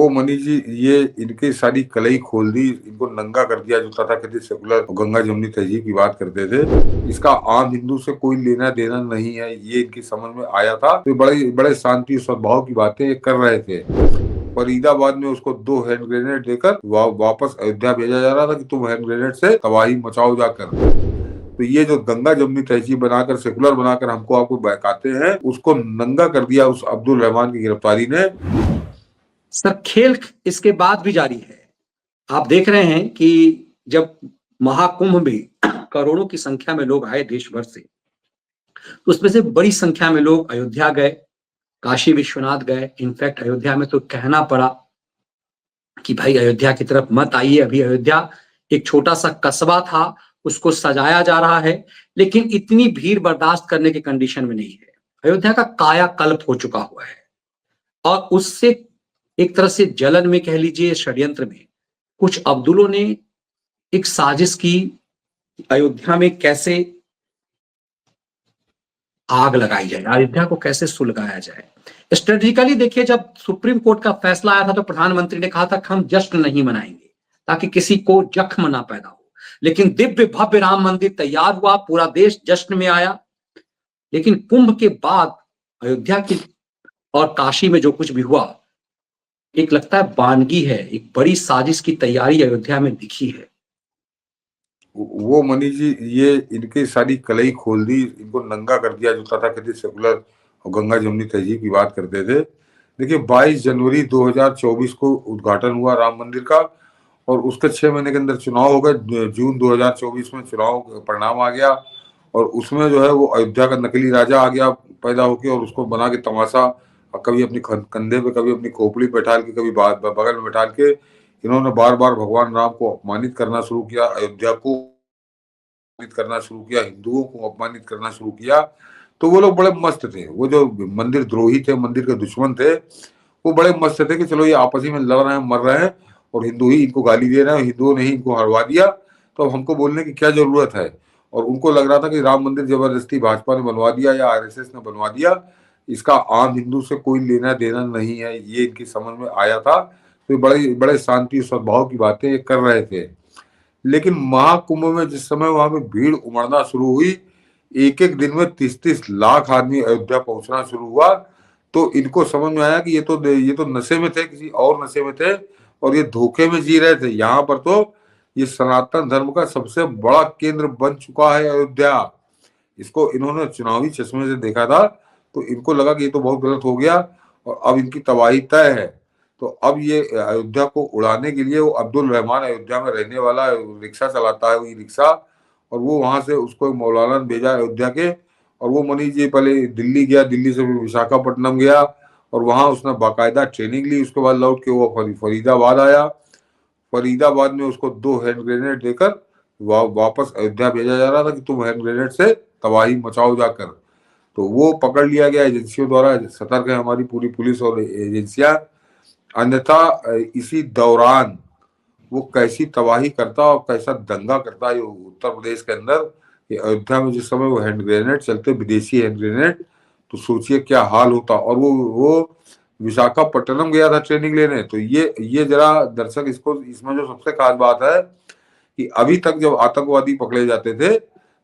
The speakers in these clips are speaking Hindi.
वो मनीष जी, ये इनकी सारी कलई खोल दी, इनको नंगा कर दिया जो तथाकथित सेकुलर गंगा जमुनी तहजीब की बात करते थे। इसका आम हिंदू से कोई लेना देना नहीं है, ये इनकी समझ में आया था। तो बड़े बड़े शांति सद्भाव की बातें कर रहे थे। फरीदाबाद में उसको 2 हैंड ग्रेनेड देकर वापस अयोध्या भेजा जा रहा था कि तुम हैंड ग्रेनेड से तबाही मचाओ जाकर। तो ये जो गंगा जमुनी तहजीब बनाकर सेकुलर बनाकर हमको आपको बहकाते हैं, उसको नंगा कर दिया उस अब्दुल रहमान की गिरफ्तारी ने। सर, खेल इसके बाद भी जारी है। आप देख रहे हैं कि जब महाकुंभ में करोड़ों की संख्या में लोग आए देश भर से, तो उसमें से बड़ी संख्या में लोग अयोध्या गए, काशी विश्वनाथ गए। इनफैक्ट अयोध्या में तो कहना पड़ा कि भाई अयोध्या की तरफ मत आइए, अभी अयोध्या एक छोटा सा कस्बा था, उसको सजाया जा रहा है, लेकिन इतनी भीड़ बर्दाश्त करने की कंडीशन में नहीं है। अयोध्या का कायाकल्प हो चुका हुआ है और उससे एक तरह से जलन में कह लीजिए, षड्यंत्र में कुछ अब्दुलों ने एक साजिश की, अयोध्या में कैसे आग लगाई जाए, अयोध्या को कैसे सुलगाया जाए। स्ट्रेटेजिकली देखिए, जब सुप्रीम कोर्ट का फैसला आया था तो प्रधानमंत्री ने कहा था कि हम जश्न नहीं मनाएंगे ताकि किसी को जख्म ना पैदा हो। लेकिन दिव्य भव्य राम मंदिर तैयार हुआ, पूरा देश जश्न में आया। लेकिन कुंभ के बाद अयोध्या की और काशी में जो कुछ भी हुआ, एक लगता है वानगी है, एक बड़ी साजिश की तैयारी अयोध्या में दिखी है। वो मनीष जी, ये इनकी सारी कलई खोल दी, इनको नंगा कर दिया जो तथाकथित सेकुलर और गंगा जमुनी तहजीब की बात करते थे। देखिए, 22 जनवरी 2024 को उद्घाटन हुआ राम मंदिर का और उसके 6 महीने के अंदर चुनाव हो गए। जून 2024 में चुनाव परिणाम आ गया और उसमें जो है वो अयोध्या का नकली राजा आ गया पैदा होके और उसको बना के तमाशा, कभी अपनी कंधे पे, कभी अपनी खोपड़ी बैठाल के, कभी बगल में बैठाल के इन्होंने बार बार भगवान राम को अपमानित करना शुरू किया, अयोध्या को अपमानित करना शुरू किया, हिंदुओं को अपमानित करना शुरू किया। तो वो लोग बड़े मस्त थे, वो जो मंदिर द्रोही थे, मंदिर के दुश्मन थे, वो बड़े मस्त थे कि चलो ये आपस ही में लड़ रहे हैं, मर रहे हैं और हिंदू ही इनको गाली दे रहे हैं, हिंदुओं ने ही इनको हरवा दिया, तो अब हमको बोलने की क्या जरूरत है। और उनको लग रहा था कि राम मंदिर जबरदस्ती भाजपा ने बनवा दिया या आरएसएस ने बनवा दिया, इसका आम हिंदू से कोई लेना देना नहीं है, ये इनकी समझ में आया था। तो बड़े बड़े शांति सद्भाव की बातें कर रहे थे। लेकिन महाकुंभ में जिस समय वहां पे भीड़ उमड़ना शुरू हुई, एक एक दिन में 30-30 लाख आदमी अयोध्या पहुंचना शुरू हुआ, तो इनको समझ में आया कि ये तो नशे में थे, किसी और नशे में थे और ये धोखे में जी रहे थे। यहाँ पर तो ये सनातन धर्म का सबसे बड़ा केंद्र बन चुका है अयोध्या। इसको इन्होंने चुनावी चश्मे से देखा था, तो इनको लगा कि ये तो बहुत गलत हो गया और अब इनकी तबाही तय है। तो अब ये अयोध्या को उड़ाने के लिए वो अब्दुल रहमान, अयोध्या में रहने वाला, रिक्शा चलाता है, वही रिक्शा, और वो वहां से उसको मौलाना ने भेजा अयोध्या के, और वो मनीष जी पहले दिल्ली गया, दिल्ली से विशाखापट्टनम गया और वहां उसने बाकायदा ट्रेनिंग ली। उसके बाद लौट के वो फरीदाबाद आया। फरीदाबाद में उसको 2 हैंड ग्रेनेड देकर वापस अयोध्या भेजा जा रहा था कि तुम हैंड ग्रेनेड से तबाही मचाओ जाकर। तो वो पकड़ लिया गया एजेंसियों द्वारा, सतर्क है हमारी पूरी पुलिस और एजेंसियां। अन्यथा इसी दौरान वो कैसी तबाही करता और कैसा दंगा करता है उत्तर प्रदेश के अंदर, कि अयोध्या में जिस समय वो हैंड ग्रेनेड चलते, विदेशी हैंड ग्रेनेड, तो सोचिए क्या हाल होता। और वो विशाखापट्टनम गया था ट्रेनिंग लेने। तो ये जरा दर्शक, इसको इसमें जो सबसे खास बात है कि अभी तक जब आतंकवादी पकड़े जाते थे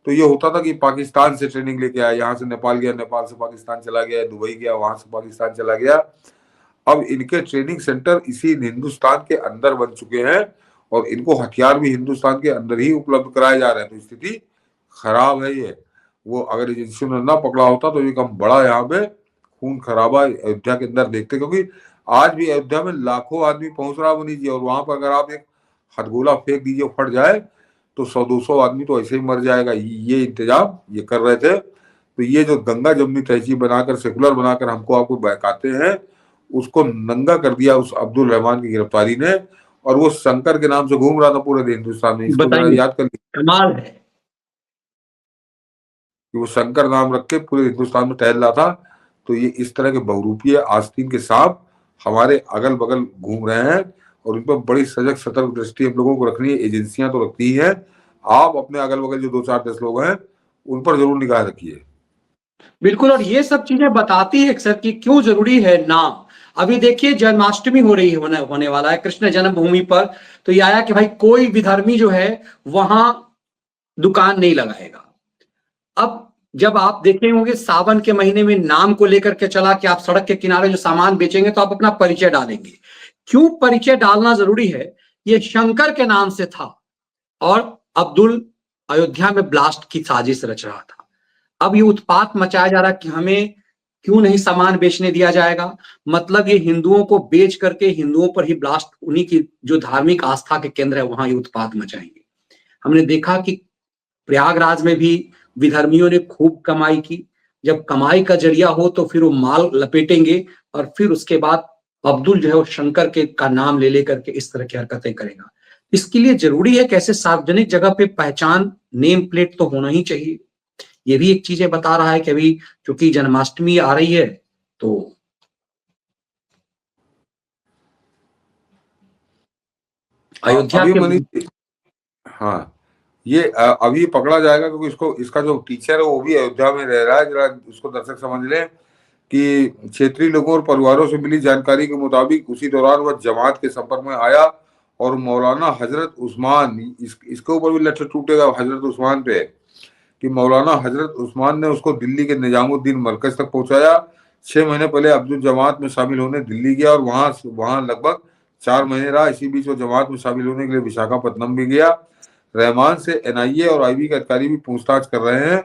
तो ये होता था कि पाकिस्तान से ट्रेनिंग लेके आया, यहाँ से नेपाल गया, नेपाल से पाकिस्तान चला गया, दुबई गया, वहां से पाकिस्तान चला गया। अब इनके ट्रेनिंग सेंटर इसी हिंदुस्तान के अंदर बन चुके हैं और इनको हथियार भी हिंदुस्तान के अंदर ही उपलब्ध कराए जा रहे हैं। तो स्थिति खराब है ये। वो अगर एजेंसियों ने ना पकड़ा होता तो ये कम बड़ा यहाँ पे खून खराबा अयोध्या के अंदर देखते, क्योंकि आज भी अयोध्या में लाखों आदमी पहुंच रहा बनी जी, और वहां पर अगर आप एक हथगोला फेंक दीजिए, फट जाए तो 100-200 आदमी तो ऐसे ही मर जाएगा। ये इंतजाम ये कर रहे थे। तो ये जो गंगा जमुनी तहजीब बनाकर, सेकुलर बनाकर हमको आपको बहकाते हैं, उसको नंगा कर दिया उस अब्दुल रहमान की गिरफ्तारी ने। और वो शंकर के नाम से घूम रहा था पूरे हिंदुस्तान में। इसको जरा याद कर लीजिए, कमाल है कि वो शंकर नाम रख के पूरे हिंदुस्तान में टहल रहा था। तो ये इस तरह के बहुरूपीय आस्तीन के सांप हमारे अगल बगल घूम रहे हैं और उन पर बड़ी सजग सतर्क दृष्टि हम लोगों को रखनी है। एजेंसियां तो रखती ही है, आप अपने अगल बगल जो 2-4-10 लोग हैं उन पर जरूर निगाह रखिए। बिल्कुल। और ये सब चीजें बताती है सर कि क्यों जरूरी है नाम। अभी देखिए जन्माष्टमी हो रही है, होने वाला है कृष्ण जन्मभूमि पर, तो ये आया कि भाई कोई विधर्मी जो है वहां दुकान नहीं लगाएगा। अब जब आप देखे होंगे सावन के महीने में नाम को लेकर के चला कि आप सड़क के किनारे जो सामान बेचेंगे तो आप अपना परिचय डालेंगे। क्यों परिचय डालना जरूरी है? ये शंकर के नाम से था और अब्दुल अयोध्या में ब्लास्ट की साजिश रच रहा था। अब ये उत्पात मचाया जा रहा कि हमें क्यों नहीं सामान बेचने दिया जाएगा, मतलब ये हिंदुओं को बेच करके हिंदुओं पर ही ब्लास्ट, उन्हीं की जो धार्मिक आस्था के केंद्र है वहां ये उत्पात मचाएंगे। हमने देखा कि प्रयागराज में भी विधर्मियों ने खूब कमाई की। जब कमाई का जरिया हो तो फिर वो माल लपेटेंगे और फिर उसके बाद अब्दुल जो है वो शंकर के का नाम ले लेकर के इस तरह की हरकतें करेगा। इसके लिए जरूरी है कैसे सार्वजनिक जगह पे पहचान, नेम प्लेट तो होना ही चाहिए। ये भी एक चीजें बता रहा है कि अभी चूंकि जन्माष्टमी आ रही है तो अयोध्या अभी के मनीष, हाँ, ये अभी पकड़ा जाएगा क्योंकि इसको, इसका जो टीचर है वो भी अयोध्या में रह रहा है। जरा उसको दर्शक समझ लें कि क्षेत्रीय लोगों और परिवारों से मिली जानकारी के मुताबिक उसी दौरान वह जमात के संपर्क में आया और मौलाना हजरत उस्मान, इसके ऊपर भी लट्ठा टूटेगा हजरत उस्मान पे, कि मौलाना हजरत उस्मान ने उसको दिल्ली के निजामुद्दीन मरकज तक पहुंचाया। 6 महीने पहले अब्दुल जमात में शामिल होने दिल्ली गया और वहां लगभग 4 महीने रहा। इसी बीच वो जमात में शामिल होने के लिए विशाखापट्टनम भी गया। रहमान से एनआईए और आईबी के अधिकारी भी पूछताछ कर रहे हैं।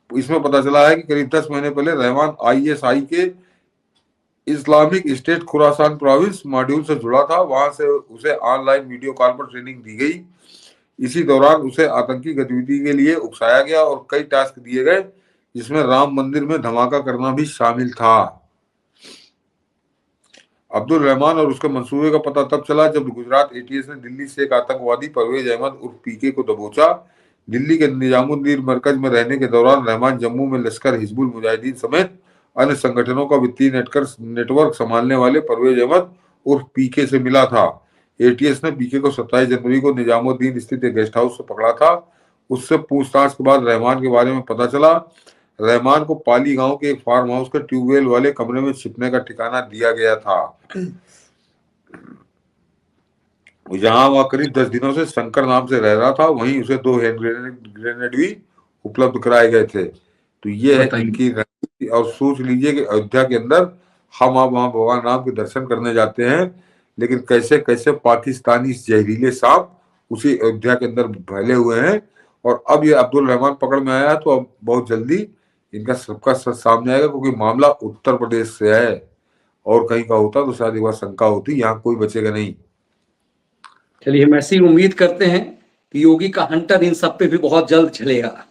इसमें पता चला है कि करीब 10 महीने पहले रहमान आईएसआई के Islamic State Khorasan province module से जुड़ा था। वहां से उसे ऑनलाइन वीडियो कॉल पर ट्रेनिंग दी गई। इसी दौरान उसे आतंकी गतिविधि के लिए उकसाया गया और कई टास्क दिए गए, जिसमें राम मंदिर में धमाका करना भी शामिल था। अब्दुल रहमान और उसके मंसूबे का पता तब चला जब गुजरात एटीएस ने दिल्ली से एक आतंकवादी परवेज अहमद उर्फ पीके को दबोचा। दिल्ली के निजामुद्दीन मरकज में रहने के दौरान रहमान जम्मू में लश्कर, हिजबुल मुजाहिदीन समेत अन्य संगठनों का वित्तीय नेटवर्क संभालने वाले परवेज अहमद उर्फ पीके से मिला था। एटीएस ने पीके को 27 जनवरी को निजामुद्दीन स्थित एक गेस्ट हाउस से पकड़ा था। उससे पूछताछ के बाद रहमान के बारे में पता चला। रहमान को पाली गांव के एक फार्म हाउस के ट्यूबवेल वाले कमरे में छिपने का ठिकाना दिया गया था। जहां वह करीब 10 दिनों से शंकर नाम से रह रहा था। वहीं उसे 2 हैंड ग्रेनेड भी उपलब्ध कराए गए थे। तो ये है इनकी रणनीति। और सोच लीजिए कि अयोध्या के अंदर हम आप वहां भगवान राम के दर्शन करने जाते हैं, लेकिन कैसे कैसे पाकिस्तानी जहरीले सांप उसी अयोध्या के अंदर फैले हुए हैं। और अब ये अब्दुल रहमान पकड़ में आया तो अब बहुत जल्दी इनका सबका सच सामने आएगा, क्योंकि मामला उत्तर प्रदेश से है। और कहीं का होता तो शायद एक बार शंका होती, यहाँ कोई बचेगा नहीं। चलिए हम ऐसी उम्मीद करते हैं कि योगी का हंटर इन सब पे भी बहुत जल्द चलेगा।